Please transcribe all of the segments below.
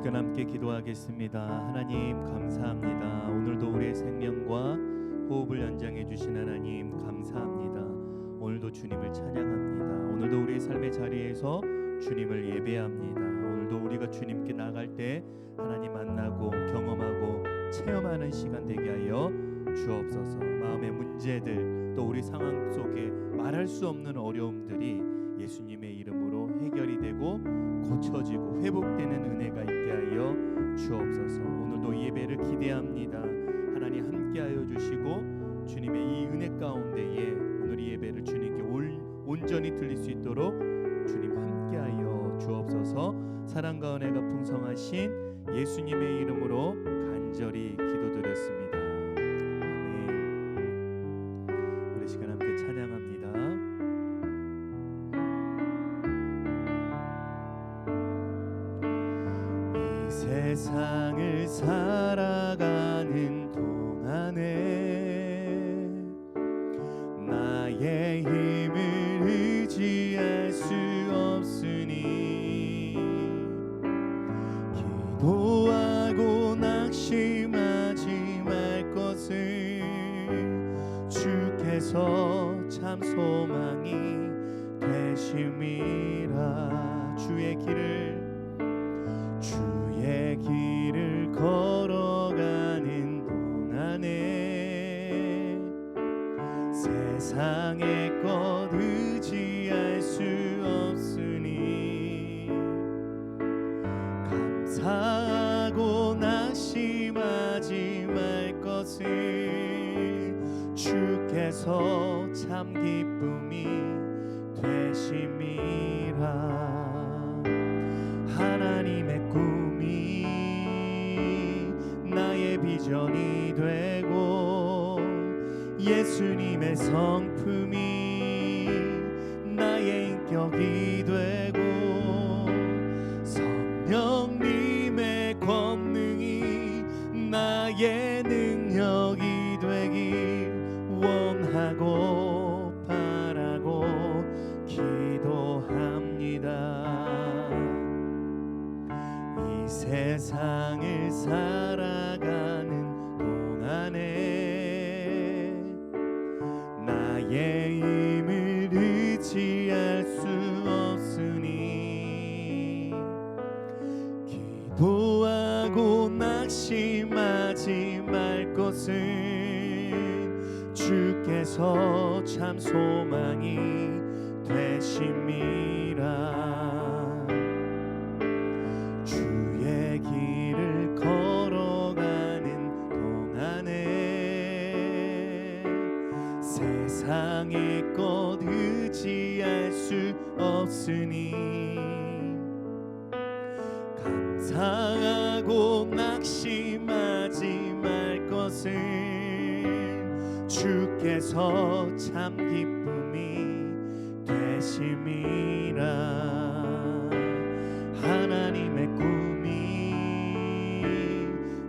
시간 함께 기도하겠습니다. 하나님 감사합니다. 오늘도 우리의 생명과 호흡을 연장해 주신 하나님 감사합니다. 오늘도 주님을 찬양합니다. 오늘도 우리의 삶의 자리에서 주님을 예배합니다. 오늘도 우리가 주님께 나갈 때 하나님 만나고 경험하고 체험하는 시간 되게 하여 주옵소서. 마음의 문제들 또 우리 상황 속에 말할 수 없는 어려움들이 예수님의 이름으로 해결이 되고 고쳐지고 회복되는 은혜가 있게 하여 주옵소서. 오늘도 예배를 기대합니다. 하나님 함께하여 주시고 주님의 이 은혜 가운데에 오늘 이 예배를 주님께 온전히 드릴 수 있도록 주님 함께하여 주옵소서. 사랑과 은혜가 풍성하신 예수님의 이름으로 간절히 기도드렸습니다. 아멘. 우리 시간 함께 찬양합니다. 세상을 살아가는 동안에 나의 힘을 의지할 수 없으니 기도하고 낙심하지 말 것을 주께서 참 소망이 되심이라. 주의 길을 걸어가는 동안에 세상의 것 의지할 수 없으니 감사하고 낙심하지 말 것을 주께서 참 기쁨이 되심이라. 하나님의 꿈이 나의 비전이 되고 예수님의 성품이 나의 인격이 되고 성령님의 권능이 나의 능력이 되길 원하고 바라고 기도합니다. 세상을 살아가는 동안에 나의 힘을 의지할 수 없으니 기도하고 낙심하지 말 것을 주께서 참 소망이 되심이라. 길을 걸어가는 동안에 세상의 것 의지할 수 없으니 감사하고 낙심하지 말 것을 주께서 참 기쁨이 되심이라. 하나님의 꿈이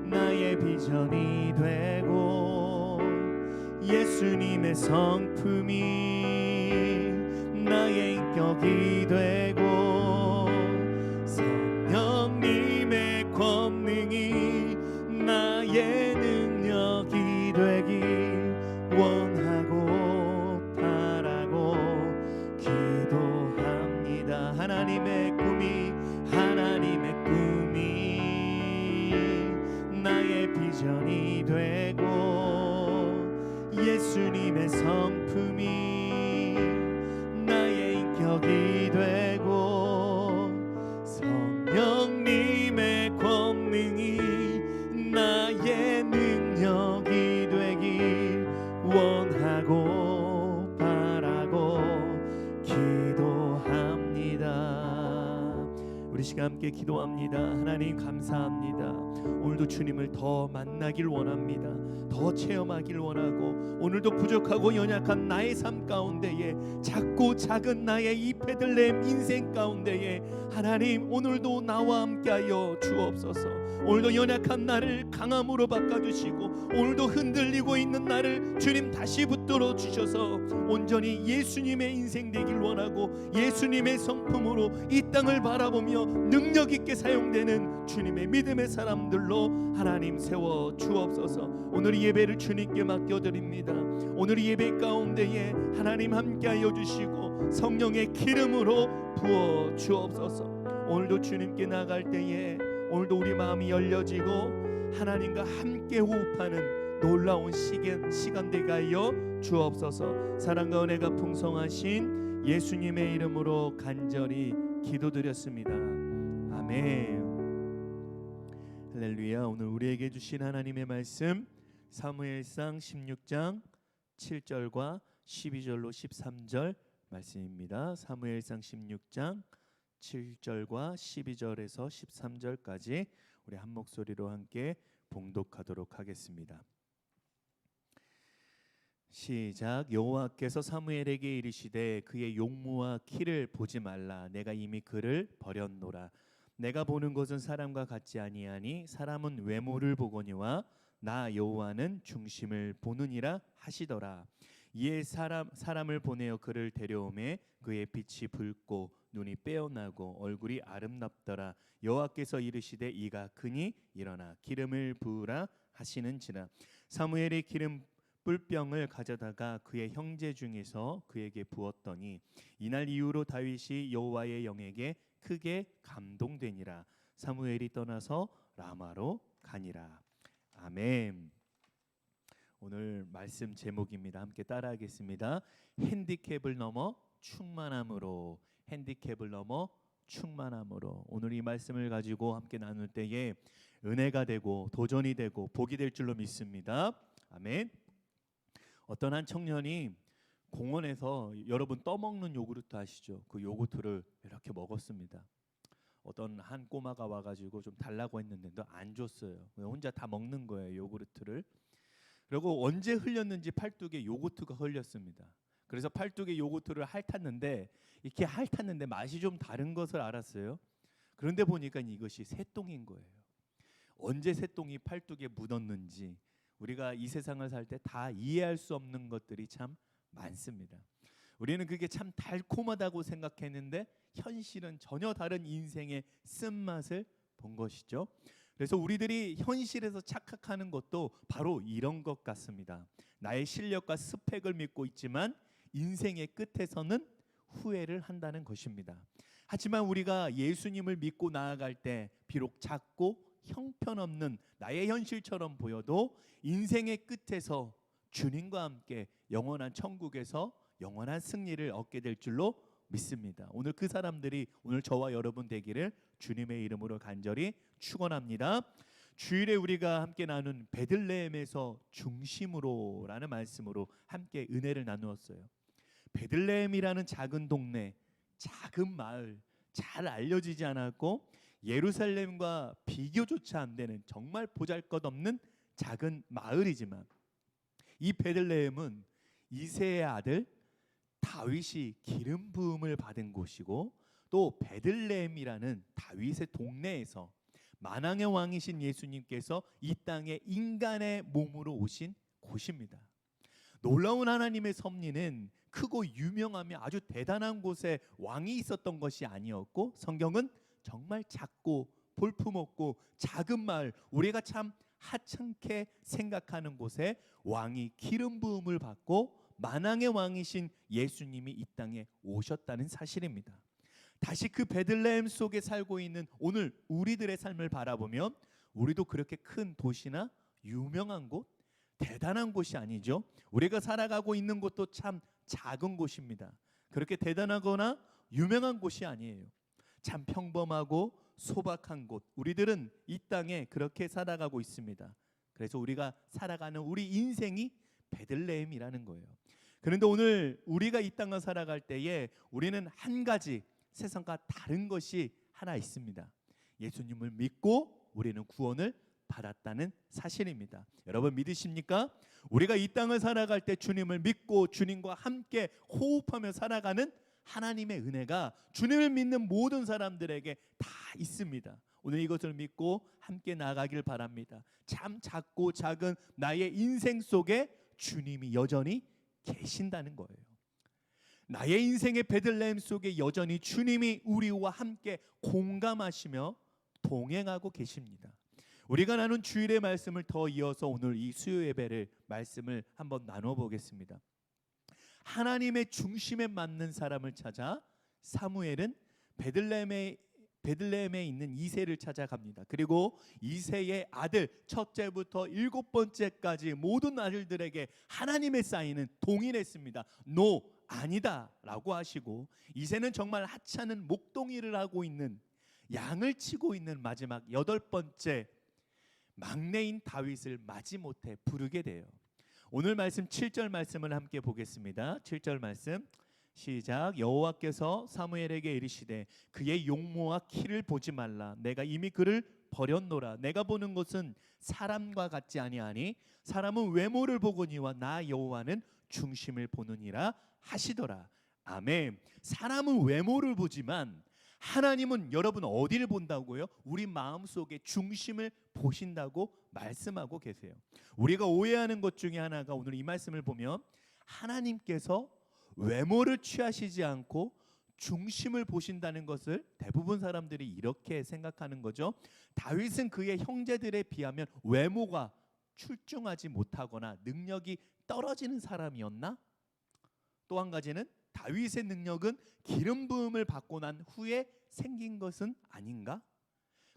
나의 비전이 되고 예수님의 성품이 나의 인격이 되고 성령님의 권능이 나의 능력이 되길 원하고 바라고 기도합니다. 하나님의 꿈이 나의 비전이 되고 예수님의 성품이 나의 인격이 되고 성령님의 권능이 나의 능력이 되길 원하고 바라고 기도합니다. 우리 시간 함께 기도합니다. 하나님 감사합니다. 오늘도 주님을 더 만나길 원합니다. 더 체험하길 원하고 오늘도 부족하고 연약한 나의 삶 인생 가운데에, 작고 작은 나의 이 베들레헴 인생 가운데에 하나님 오늘도 나와 함께하여 주옵소서. 오늘도 연약한 나를 강함으로 바꿔주시고, 오늘도 흔들리고 있는 나를 주님 다시 붙들어 주셔서 온전히 예수님의 인생 되길 원하고, 예수님의 성품으로 이 땅을 바라보며 능력 있게 사용되는 주님의 믿음의 사람들로 하나님 세워 주옵소서. 오늘 이 예배를 주님께 맡겨드립니다. 오늘 이 예배 가운데에 하나님 함께하여 주시고 성령의 기름으로 부어 주옵소서. 오늘도 주님께 나갈 때에 오늘도 우리 마음이 열려지고 하나님과 함께 호흡하는 놀라운 시간 되게 하여 주옵소서. 사랑과 은혜가 풍성하신 예수님의 이름으로 간절히 기도드렸습니다. 아멘. 할렐루야. 오늘 우리에게 주신 하나님의 말씀 사무엘상 16장 7절과 12절로 13절 말씀입니다. 사무엘상 16장 7절과 12절에서 13절까지 우리 한 목소리로 함께 봉독하도록 하겠습니다. 시작. 여호와께서 사무엘에게 이르시되 그의 용모와 키를 보지 말라. 내가 이미 그를 버렸노라. 내가 보는 것은 사람과 같지 아니하니 사람은 외모를 보거니와 나 여호와는 중심을 보느니라 하시더라. 이에 사람을 보내어 그를 데려오매 그의 빛이 붉고 눈이 빼어나고 얼굴이 아름답더라. 여호와께서 이르시되 이가 크니 일어나 기름을 부으라 하시는지라. 사무엘이 기름 뿔병을 가져다가 그의 형제 중에서 그에게 부었더니 이날 이후로 다윗이 여호와의 영에게 크게 감동되니라. 사무엘이 떠나서 라마로 가니라. 아멘. 오늘 말씀 제목입니다. 함께 따라하겠습니다. 핸디캡을 넘어 충만함으로. 핸디캡을 넘어 충만함으로. 오늘 이 말씀을 가지고 함께 나눌 때에 은혜가 되고 도전이 되고 복이 될 줄로 믿습니다. 아멘. 어떤 한 청년이 공원에서, 여러분 떠먹는 요구르트 아시죠? 그 요구르트를 이렇게 먹었습니다. 어떤 한 꼬마가 와가지고 좀 달라고 했는데 안 줬어요. 혼자 다 먹는 거예요, 요구르트를. 그리고 언제 흘렸는지 팔뚝에 요구르트가 흘렸습니다. 그래서 팔뚝에 요구르트를 핥았는데 이렇게 핥았는데 맛이 좀 다른 것을 알았어요. 그런데 보니까 이것이 새똥인 거예요. 언제 새똥이 팔뚝에 묻었는지 우리가 이 세상을 살 때 다 이해할 수 없는 것들이 참 많습니다. 우리는 그게 참 달콤하다고 생각했는데 현실은 전혀 다른 인생의 쓴맛을 본 것이죠. 그래서 우리들이 현실에서 착각하는 것도 바로 이런 것 같습니다. 나의 실력과 스펙을 믿고 있지만 인생의 끝에서는 후회를 한다는 것입니다. 하지만 우리가 예수님을 믿고 나아갈 때 비록 작고 형편없는 나의 현실처럼 보여도 인생의 끝에서 주님과 함께 영원한 천국에서 영원한 승리를 얻게 될 줄로 믿습니다. 오늘 그 사람들이 오늘 저와 여러분 되기를 주님의 이름으로 간절히 축원합니다. 주일에 우리가 함께 나눈 베들레헴에서 중심으로라는 말씀으로 함께 은혜를 나누었어요. 베들레헴이라는 작은 동네, 작은 마을, 잘 알려지지 않았고 예루살렘과 비교조차 안 되는 정말 보잘것없는 작은 마을이지만 이 베들레헴은 이새의 아들 다윗이 기름 부음을 받은 곳이고 또 베들레헴이라는 다윗의 동네에서 만왕의 왕이신 예수님께서 이 땅에 인간의 몸으로 오신 곳입니다. 놀라운 하나님의 섭리는 크고 유명하며 아주 대단한 곳에 왕이 있었던 것이 아니었고 성경은 정말 작고 볼품없고 작은 마을, 우리가 참 하찮게 생각하는 곳에 왕이 기름 부음을 받고 만왕의 왕이신 예수님이 이 땅에 오셨다는 사실입니다. 다시 그 베들레헴 속에 살고 있는 오늘 우리들의 삶을 바라보면 우리도 그렇게 큰 도시나 유명한 곳, 대단한 곳이 아니죠. 우리가 살아가고 있는 곳도 참 작은 곳입니다. 그렇게 대단하거나 유명한 곳이 아니에요. 참 평범하고 소박한 곳, 우리들은 이 땅에 그렇게 살아가고 있습니다. 그래서 우리가 살아가는 우리 인생이 베들레헴이라는 거예요. 그런데 오늘 우리가 이 땅을 살아갈 때에 우리는 한 가지 세상과 다른 것이 하나 있습니다. 예수님을 믿고 우리는 구원을 받았다는 사실입니다. 여러분 믿으십니까? 우리가 이 땅을 살아갈 때 주님을 믿고 주님과 함께 호흡하며 살아가는 하나님의 은혜가 주님을 믿는 모든 사람들에게 다 있습니다. 오늘 이것을 믿고 함께 나가길 바랍니다. 참 작고 작은 나의 인생 속에 주님이 여전히 계신다는 거예요. 나의 인생의 베들레헴 속에 여전히 주님이 우리와 함께 공감하시며 동행하고 계십니다. 우리가 나눈 주일의 말씀을 더 이어서 오늘 이 수요 예배를 말씀을 한번 나눠보겠습니다. 하나님의 중심에 맞는 사람을 찾아 사무엘은 베들레헴에 있는 이새를 찾아갑니다. 그리고 이새의 아들 첫째부터 7번째까지 모든 아들들에게 하나님의 사인은 동일했습니다. 노, 아니다 라고 하시고, 이새는 정말 하찮은 목동이를 하고 있는, 양을 치고 있는 마지막 8번째 막내인 다윗을 마지못해 부르게 돼요. 오늘 말씀 7절 말씀을 함께 보겠습니다. 7절 말씀 시작. 여호와께서 사무엘에게 이르시되 그의 용모와 키를 보지 말라. 내가 이미 그를 버렸노라. 내가 보는 것은 사람과 같지 아니하니 사람은 외모를 보거니와 나 여호와는 중심을 보느니라 하시더라. 아멘. 사람은 외모를 보지만 하나님은 여러분 어디를 본다고요? 우리 마음속에 중심을 보신다고 말씀하고 계세요. 우리가 오해하는 것 중에 하나가 오늘 이 말씀을 보면 하나님께서 외모를 취하시지 않고 중심을 보신다는 것을 대부분 사람들이 이렇게 생각하는 거죠. 다윗은 그의 형제들에 비하면 외모가 출중하지 못하거나 능력이 떨어지는 사람이었나? 또 한 가지는 다윗의 능력은 기름 부음을 받고 난 후에 생긴 것은 아닌가?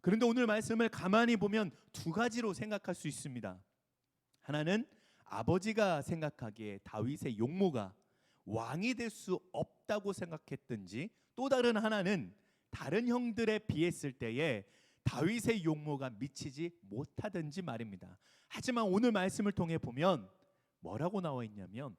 그런데 오늘 말씀을 가만히 보면 두 가지로 생각할 수 있습니다. 하나는 아버지가 생각하기에 다윗의 용모가 왕이 될 수 없다고 생각했든지, 또 다른 하나는 다른 형들에 비했을 때에 다윗의 용모가 미치지 못하든지 말입니다. 하지만 오늘 말씀을 통해 보면 뭐라고 나와 있냐면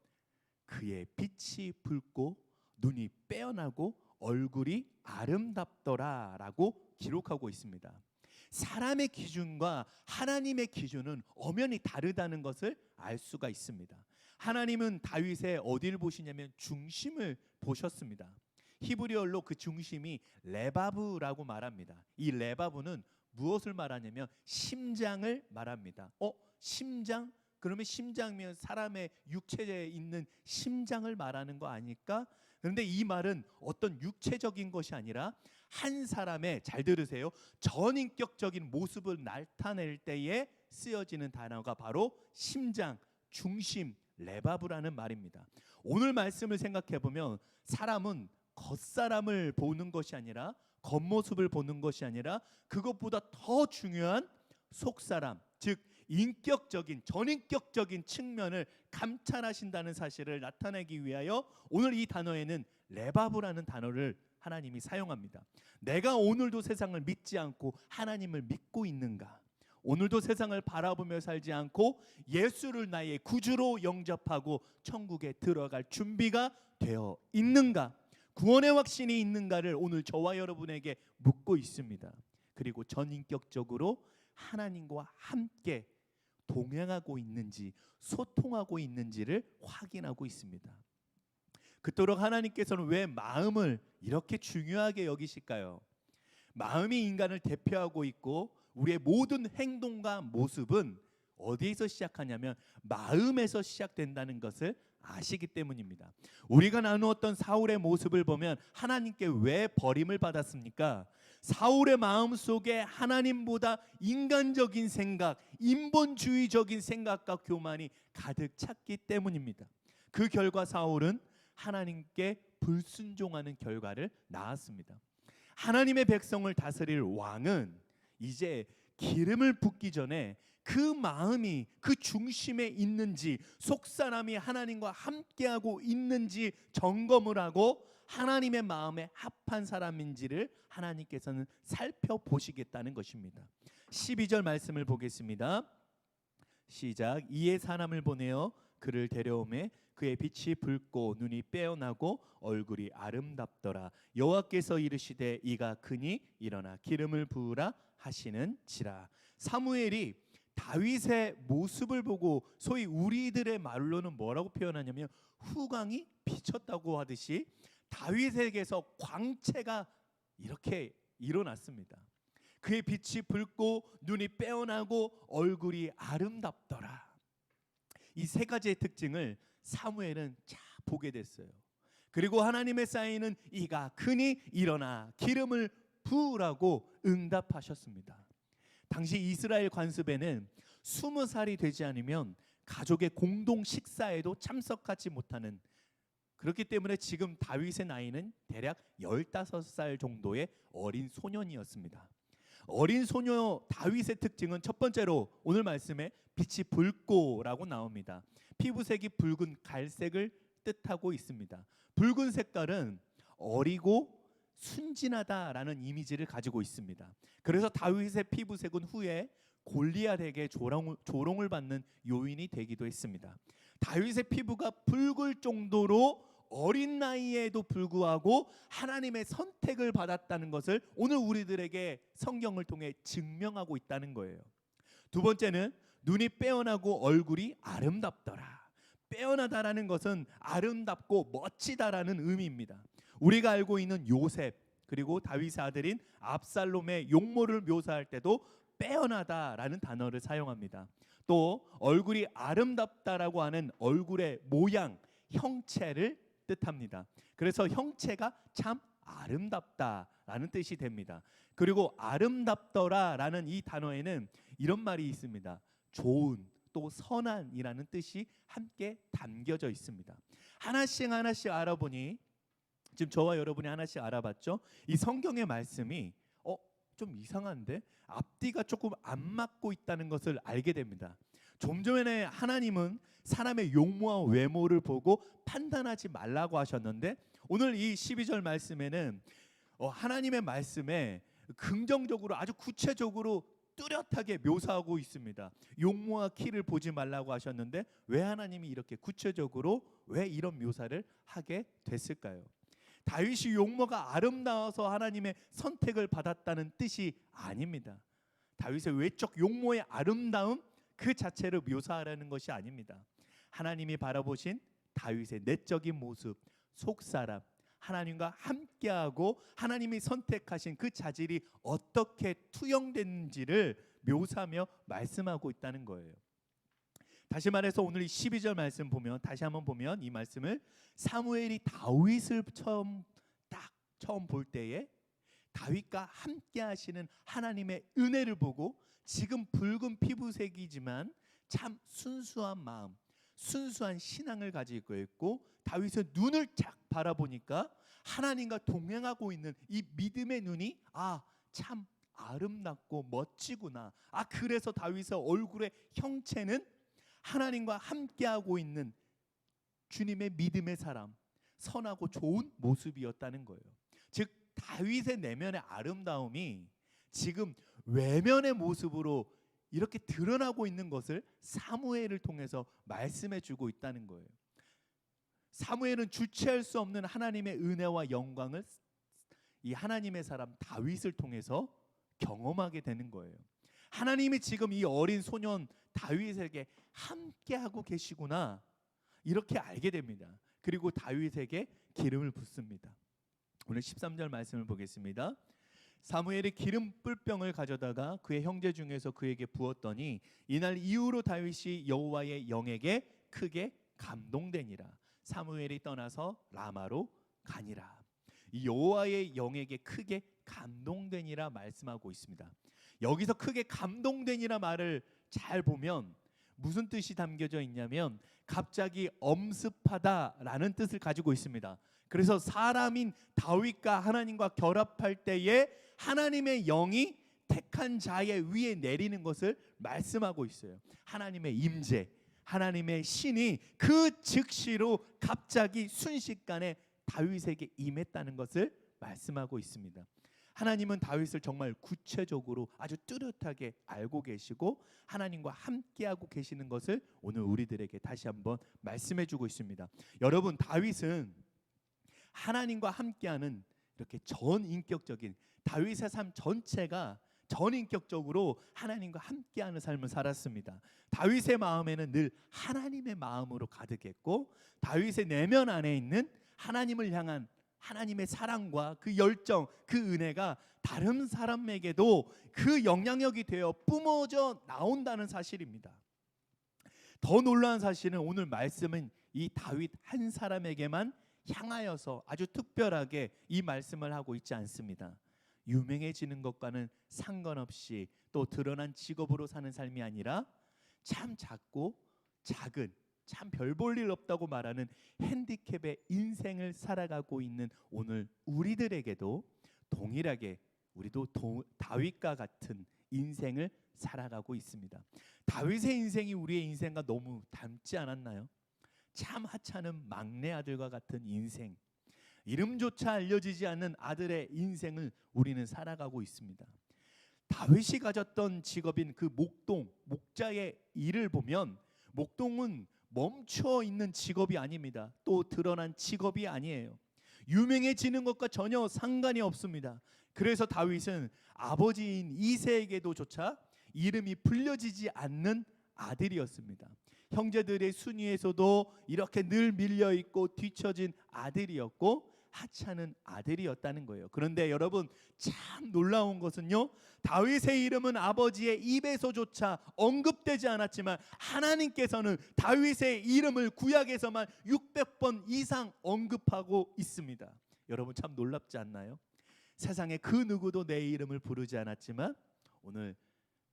그의 빛이 붉고 눈이 빼어나고 얼굴이 아름답더라 라고 기록하고 있습니다. 사람의 기준과 하나님의 기준은 엄연히 다르다는 것을 알 수가 있습니다. 하나님은 다윗의 어디를 보시냐면 중심을 보셨습니다. 히브리어로 그 중심이 레바브라고 말합니다. 이 레바브는 무엇을 말하냐면 심장을 말합니다. 심장? 그러면 심장이면 사람의 육체에 있는 심장을 말하는 거 아닐까? 그런데 이 말은 어떤 육체적인 것이 아니라 한 사람의, 잘 들으세요, 전인격적인 모습을 나타낼 때에 쓰여지는 단어가 바로 심장, 중심, 레바브라는 말입니다. 오늘 말씀을 생각해 보면 사람은 겉사람을 보는 것이 아니라, 겉모습을 보는 것이 아니라 그것보다 더 중요한 속사람, 즉 인격적인, 전인격적인 측면을 감찰하신다는 사실을 나타내기 위하여 오늘 이 단어에는 레바브라는 단어를 하나님이 사용합니다. 내가 오늘도 세상을 믿지 않고 하나님을 믿고 있는가? 오늘도 세상을 바라보며 살지 않고 예수를 나의 구주로 영접하고 천국에 들어갈 준비가 되어 있는가? 구원의 확신이 있는가를 오늘 저와 여러분에게 묻고 있습니다. 그리고 전인격적으로 하나님과 함께 동행하고 있는지, 소통하고 있는지를 확인하고 있습니다. 그토록 하나님께서는 왜 마음을 이렇게 중요하게 여기실까요? 마음이 인간을 대표하고 있고 우리의 모든 행동과 모습은 어디에서 시작하냐면 마음에서 시작된다는 것을 아시기 때문입니다. 우리가 나누었던 사울의 모습을 보면 하나님께 왜 버림을 받았습니까? 사울의 마음 속에 하나님보다 인간적인 생각, 인본주의적인 생각과 교만이 가득 찼기 때문입니다. 그 결과 사울은 하나님께 불순종하는 결과를 낳았습니다. 하나님의 백성을 다스릴 왕은 이제 기름을 붓기 전에 그 마음이 그 중심에 있는지, 속사람이 하나님과 함께하고 있는지 점검을 하고 하나님의 마음에 합한 사람인지를 하나님께서는 살펴보시겠다는 것입니다. 12절 말씀을 보겠습니다. 시작. 이에 사람을 보내어 그를 데려오매 그의 빛이 붉고 눈이 빼어나고 얼굴이 아름답더라. 여호와께서 이르시되 이가 크니 일어나 기름을 부으라 하시는지라. 사무엘이 다윗의 모습을 보고 소위 우리들의 말로는 뭐라고 표현하냐면 후광이 비쳤다고 하듯이 다윗에게서 광채가 이렇게 일어났습니다. 그의 빛이 붉고 눈이 빼어나고 얼굴이 아름답더라. 이 세 가지의 특징을 사무엘은 보게 됐어요. 그리고 하나님의 쌓이는 이가 크니 일어나 기름을 부으라고 응답하셨습니다. 당시 이스라엘 관습에는 20살이 되지 않으면 가족의 공동 식사에도 참석하지 못하는, 그렇기 때문에 지금 다윗의 나이는 대략 15살 정도의 어린 소년이었습니다. 어린 소녀 다윗의 특징은 첫 번째로 오늘 말씀에 빛이 붉고라고 나옵니다. 피부색이 붉은 갈색을 뜻하고 있습니다. 붉은 색깔은 어리고 순진하다라는 이미지를 가지고 있습니다. 그래서 다윗의 피부색은 후에 골리앗에게 조롱을 받는 요인이 되기도 했습니다. 다윗의 피부가 붉을 정도로 어린 나이에도 불구하고 하나님의 선택을 받았다는 것을 오늘 우리들에게 성경을 통해 증명하고 있다는 거예요. 두 번째는 눈이 빼어나고 얼굴이 아름답더라. 빼어나다라는 것은 아름답고 멋지다라는 의미입니다. 우리가 알고 있는 요셉 그리고 다윗의 아들인 압살롬의 용모를 묘사할 때도 빼어나다라는 단어를 사용합니다. 또 얼굴이 아름답다라고 하는 얼굴의 모양, 형체를 뜻합니다. 그래서 형체가 참 아름답다라는 뜻이 됩니다. 그리고 아름답더라라는 이 단어에는 이런 말이 있습니다. 좋은, 또 선한이라는 뜻이 함께 담겨져 있습니다. 하나씩 하나씩 알아보니 지금 저와 여러분이 하나씩 알아봤죠? 이 성경의 말씀이 좀 이상한데 앞뒤가 조금 안 맞고 있다는 것을 알게 됩니다. 좀 전에 하나님은 사람의 용모와 외모를 보고 판단하지 말라고 하셨는데 오늘 이 12절 말씀에는 하나님의 말씀에 긍정적으로 아주 구체적으로 뚜렷하게 묘사하고 있습니다. 용모와 키를 보지 말라고 하셨는데 왜 하나님이 이렇게 구체적으로 왜 이런 묘사를 하게 됐을까요? 다윗이 용모가 아름다워서 하나님의 선택을 받았다는 뜻이 아닙니다. 다윗의 외적 용모의 아름다움 그 자체를 묘사하라는 것이 아닙니다. 하나님이 바라보신 다윗의 내적인 모습, 속사람, 하나님과 함께하고 하나님이 선택하신 그 자질이 어떻게 투영됐는지를 묘사하며 말씀하고 있다는 거예요. 다시 말해서 오늘 이 12절 말씀 보면 다시 한번 보면 이 말씀을 사무엘이 다윗을 처음 볼 때에 다윗과 함께 하시는 하나님의 은혜를 보고 지금 붉은 피부색이지만 참 순수한 마음, 순수한 신앙을 가지고 있고 다윗의 눈을 쫙 바라보니까 하나님과 동행하고 있는 이 믿음의 눈이 참 아름답고 멋지구나. 그래서 다윗의 얼굴의 형체는 하나님과 함께하고 있는 주님의 믿음의 사람, 선하고 좋은 모습이었다는 거예요. 즉 다윗의 내면의 아름다움이 지금 외면의 모습으로 이렇게 드러나고 있는 것을 사무엘을 통해서 말씀해 주고 있다는 거예요. 사무엘은 주체할 수 없는 하나님의 은혜와 영광을 이 하나님의 사람 다윗을 통해서 경험하게 되는 거예요. 하나님이 지금 이 어린 소년 다윗에게 함께하고 계시구나 이렇게 알게 됩니다. 그리고 다윗에게 기름을 붓습니다. 오늘 13절 말씀을 보겠습니다. 사무엘이 기름 뿔병을 가져다가 그의 형제 중에서 그에게 부었더니 이날 이후로 다윗이 여호와의 영에게 크게 감동되니라. 사무엘이 떠나서 라마로 가니라. 이 여호와의 영에게 크게 감동되니라 말씀하고 있습니다. 여기서 크게 감동되니라 말을 잘 보면 무슨 뜻이 담겨져 있냐면 갑자기 엄습하다라는 뜻을 가지고 있습니다. 그래서 사람인 다윗과 하나님과 결합할 때에 하나님의 영이 택한 자의 위에 내리는 것을 말씀하고 있어요. 하나님의 임재, 하나님의 신이 그 즉시로 갑자기 순식간에 다윗에게 임했다는 것을 말씀하고 있습니다. 하나님은 다윗을 정말 구체적으로 아주 뚜렷하게 알고 계시고 하나님과 함께하고 계시는 것을 오늘 우리들에게 다시 한번 말씀해 주고 있습니다. 여러분, 다윗은 하나님과 함께하는 이렇게 전인격적인 다윗의 삶 전체가 전인격적으로 하나님과 함께하는 삶을 살았습니다. 다윗의 마음에는 늘 하나님의 마음으로 가득했고, 다윗의 내면 안에 있는 하나님을 향한 하나님의 사랑과 그 열정, 그 은혜가 다른 사람에게도 그 영향력이 되어 뿜어져 나온다는 사실입니다. 더 놀라운 사실은 오늘 말씀은 이 다윗 한 사람에게만 향하여서 아주 특별하게 이 말씀을 하고 있지 않습니다. 유명해지는 것과는 상관없이 또 드러난 직업으로 사는 삶이 아니라 참 작고 작은, 참 별 볼 일 없다고 말하는 핸디캡의 인생을 살아가고 있는 오늘 우리들에게도 동일하게 우리도 다윗과 같은 인생을 살아가고 있습니다. 다윗의 인생이 우리의 인생과 너무 닮지 않았나요? 참 하찮은 막내 아들과 같은 인생, 이름조차 알려지지 않는 아들의 인생을 우리는 살아가고 있습니다. 다윗이 가졌던 직업인 그 목자의 일을 보면 목동은 멈춰 있는 직업이 아닙니다. 또 드러난 직업이 아니에요. 유명해지는 것과 전혀 상관이 없습니다. 그래서 다윗은 아버지인 이새에게도조차 이름이 불려지지 않는 아들이었습니다. 형제들의 순위에서도 이렇게 늘 밀려있고 뒤처진 아들이었고 하찮은 아들이었다는 거예요. 그런데 여러분, 참 놀라운 것은요, 다윗의 이름은 아버지의 입에서조차 언급되지 않았지만 하나님께서는 다윗의 이름을 구약에서만 600번 이상 언급하고 있습니다. 여러분, 참 놀랍지 않나요? 세상에 그 누구도 내 이름을 부르지 않았지만 오늘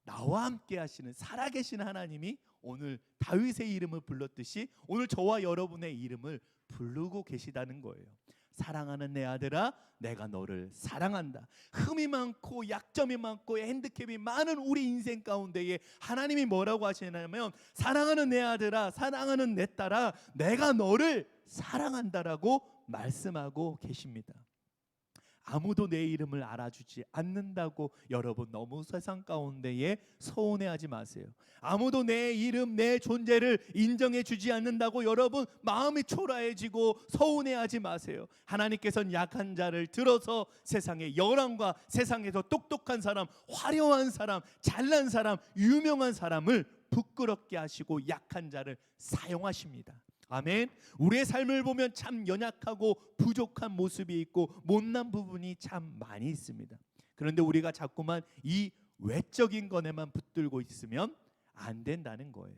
나와 함께 하시는 살아계신 하나님이 오늘 다윗의 이름을 불렀듯이 오늘 저와 여러분의 이름을 부르고 계시다는 거예요. 사랑하는 내 아들아, 내가 너를 사랑한다. 흠이 많고 약점이 많고 핸디캡이 많은 우리 인생 가운데에 하나님이 뭐라고 하시냐면, 사랑하는 내 아들아, 사랑하는 내 딸아, 내가 너를 사랑한다라고 말씀하고 계십니다. 아무도 내 이름을 알아주지 않는다고 여러분 너무 세상 가운데에 서운해하지 마세요. 아무도 내 이름, 내 존재를 인정해 주지 않는다고 여러분 마음이 초라해지고 서운해하지 마세요. 하나님께서는 약한 자를 들어서 세상의 열왕과 세상에서 똑똑한 사람, 화려한 사람, 잘난 사람, 유명한 사람을 부끄럽게 하시고 약한 자를 사용하십니다. 아멘. 우리의 삶을 보면 참 연약하고 부족한 모습이 있고 못난 부분이 참 많이 있습니다. 그런데 우리가 자꾸만 이 외적인 것에만 붙들고 있으면 안 된다는 거예요.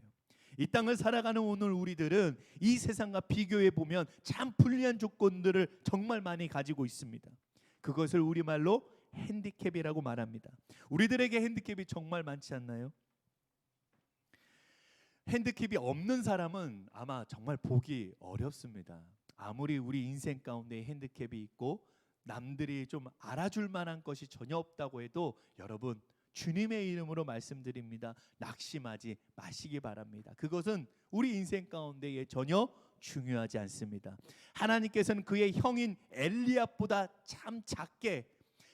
이 땅을 살아가는 오늘 우리들은 이 세상과 비교해 보면 참 불리한 조건들을 정말 많이 가지고 있습니다. 그것을 우리말로 핸디캡이라고 말합니다. 우리들에게 핸디캡이 정말 많지 않나요? 핸디캡이 없는 사람은 아마 정말 보기 어렵습니다. 아무리 우리 인생 가운데 핸디캡이 있고 남들이 좀 알아줄 만한 것이 전혀 없다고 해도 여러분, 주님의 이름으로 말씀드립니다. 낙심하지 마시기 바랍니다. 그것은 우리 인생 가운데에 전혀 중요하지 않습니다. 하나님께서는 그의 형인 엘리압보다 참 작게,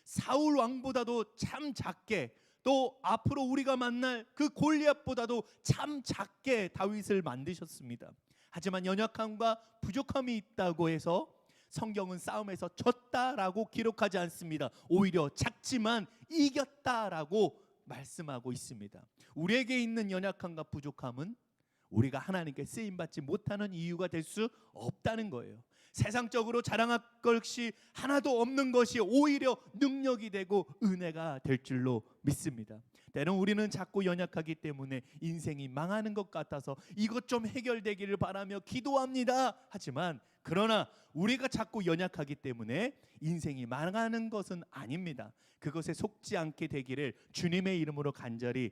사울 왕보다도 참 작게, 또 앞으로 우리가 만날 그 골리앗보다도 참 작게 다윗을 만드셨습니다. 하지만 연약함과 부족함이 있다고 해서 성경은 싸움에서 졌다라고 기록하지 않습니다. 오히려 작지만 이겼다라고 말씀하고 있습니다. 우리에게 있는 연약함과 부족함은 우리가 하나님께 쓰임받지 못하는 이유가 될 수 없다는 거예요. 세상적으로 자랑할 것이 하나도 없는 것이 오히려 능력이 되고 은혜가 될 줄로 믿습니다. 때론 우리는 자꾸 연약하기 때문에 인생이 망하는 것 같아서 이것 좀 해결되기를 바라며 기도합니다. 하지만 그러나 우리가 자꾸 연약하기 때문에 인생이 망하는 것은 아닙니다. 그것에 속지 않게 되기를 주님의 이름으로 간절히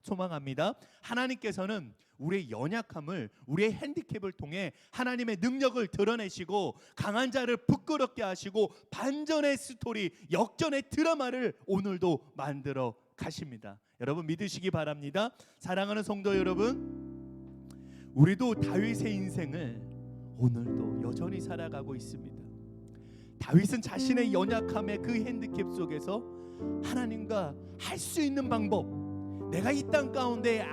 소망합니다. 하나님께서는 우리의 연약함을, 우리의 핸디캡을 통해 하나님의 능력을 드러내시고 강한 자를 부끄럽게 하시고 반전의 스토리, 역전의 드라마를 오늘도 만들어 가십니다. 여러분 믿으시기 바랍니다. 사랑하는 성도 여러분, 우리도 다윗의 인생을 오늘도 여전히 살아가고 있습니다. 다윗은 자신의 연약함의 그 핸디캡 속에서 하나님과 할 수 있는 방법, 내가 이 땅 가운데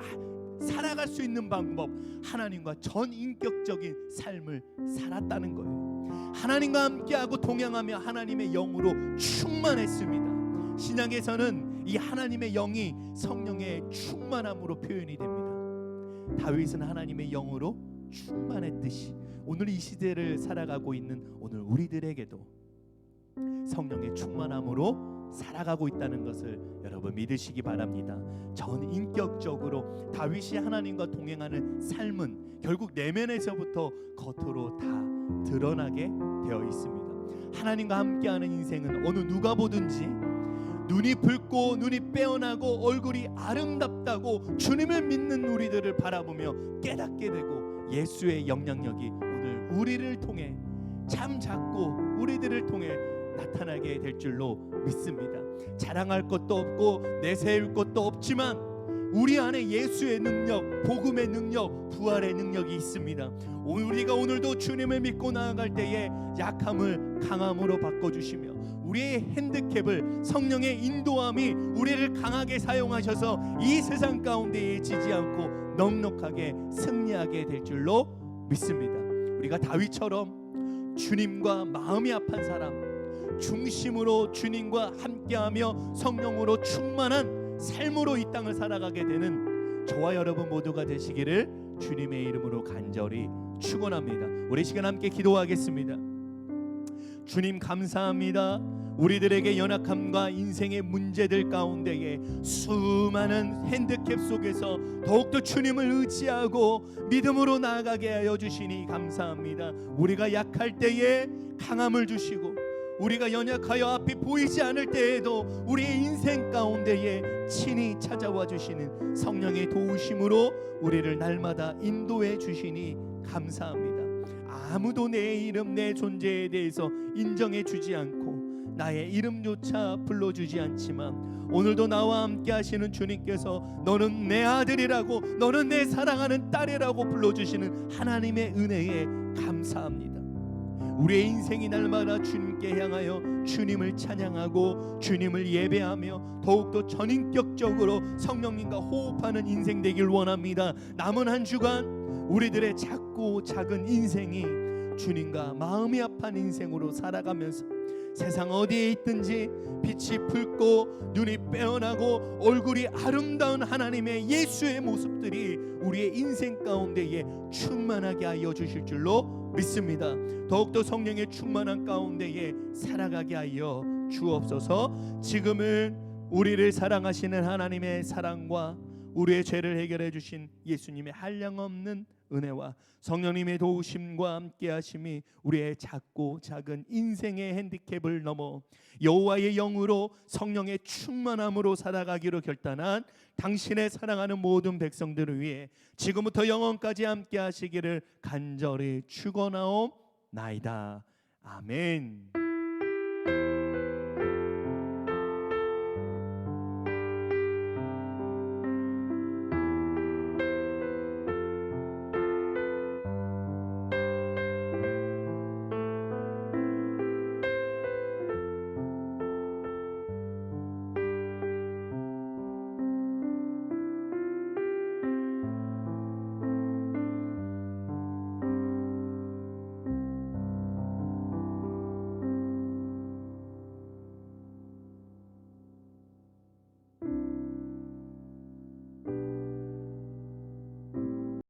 살아갈 수 있는 방법, 하나님과 전인격적인 삶을 살았다는 거예요. 하나님과 함께하고 동행하며 하나님의 영으로 충만했습니다. 신약에서는 이 하나님의 영이 성령의 충만함으로 표현이 됩니다. 다윗은 하나님의 영으로 충만했듯이 오늘 이 시대를 살아가고 있는 오늘 우리들에게도 성령의 충만함으로 살아가고 있다는 것을 여러분 믿으시기 바랍니다. 전 인격적으로 다윗이 하나님과 동행하는 삶은 결국 내면에서부터 겉으로 다 드러나게 되어 있습니다. 하나님과 함께하는 인생은 어느 누가 보든지 눈이 붉고 눈이 빼어나고 얼굴이 아름답다고 주님을 믿는 우리들을 바라보며 깨닫게 되고 예수의 영향력이 오늘 우리를 통해 참 작고 우리들을 통해 나타나게 될 줄로 믿습니다. 자랑할 것도 없고 내세울 것도 없지만 우리 안에 예수의 능력, 복음의 능력, 부활의 능력이 있습니다. 우리가 오늘도 주님을 믿고 나아갈 때에 약함을 강함으로 바꿔주시며 우리의 핸디캡을 성령의 인도함이 우리를 강하게 사용하셔서 이 세상 가운데에 지지 않고 넉넉하게 승리하게 될 줄로 믿습니다. 우리가 다윗처럼 주님과 마음이 합한 사람, 중심으로 주님과 함께하며 성령으로 충만한 삶으로 이 땅을 살아가게 되는 저와 여러분 모두가 되시기를 주님의 이름으로 간절히 축원합니다. 우리 시간 함께 기도하겠습니다. 주님 감사합니다. 우리들에게 연약함과 인생의 문제들 가운데에 수많은 핸디캡 속에서 더욱더 주님을 의지하고 믿음으로 나아가게 하여 주시니 감사합니다. 우리가 약할 때에 강함을 주시고 우리가 연약하여 앞이 보이지 않을 때에도 우리의 인생 가운데에 친히 찾아와 주시는 성령의 도우심으로 우리를 날마다 인도해 주시니 감사합니다. 아무도 내 이름, 내 존재에 대해서 인정해 주지 않고 나의 이름조차 불러주지 않지만 오늘도 나와 함께 하시는 주님께서 너는 내 아들이라고, 너는 내 사랑하는 딸이라고 불러주시는 하나님의 은혜에 감사합니다. 우리의 인생이 날마다 주님께 향하여 주님을 찬양하고 주님을 예배하며 더욱더 전인격적으로 성령님과 호흡하는 인생 되길 원합니다. 남은 한 주간 우리들의 작고 작은 인생이 주님과 마음이 합한 인생으로 살아가면서 세상 어디에 있든지 빛이 붉고 눈이 빼어나고 얼굴이 아름다운 하나님의 예수의 모습들이 우리의 인생 가운데에 충만하게 하여 주실 줄로 믿습니다. 더욱더 성령의 충만한 가운데에 살아가게 하여 주옵소서. 지금은 우리를 사랑하시는 하나님의 사랑과 우리의 죄를 해결해 주신 예수님의 한량없는 은혜와 성령님의 도우심과 함께 하심이 우리의 작고 작은 인생의 핸디캡을 넘어 여호와의 영으로 성령의 충만함으로 살아가기로 결단한 당신의 사랑하는 모든 백성들을 위해 지금부터 영원까지 함께 하시기를 간절히 축원하옵나이다. 아멘.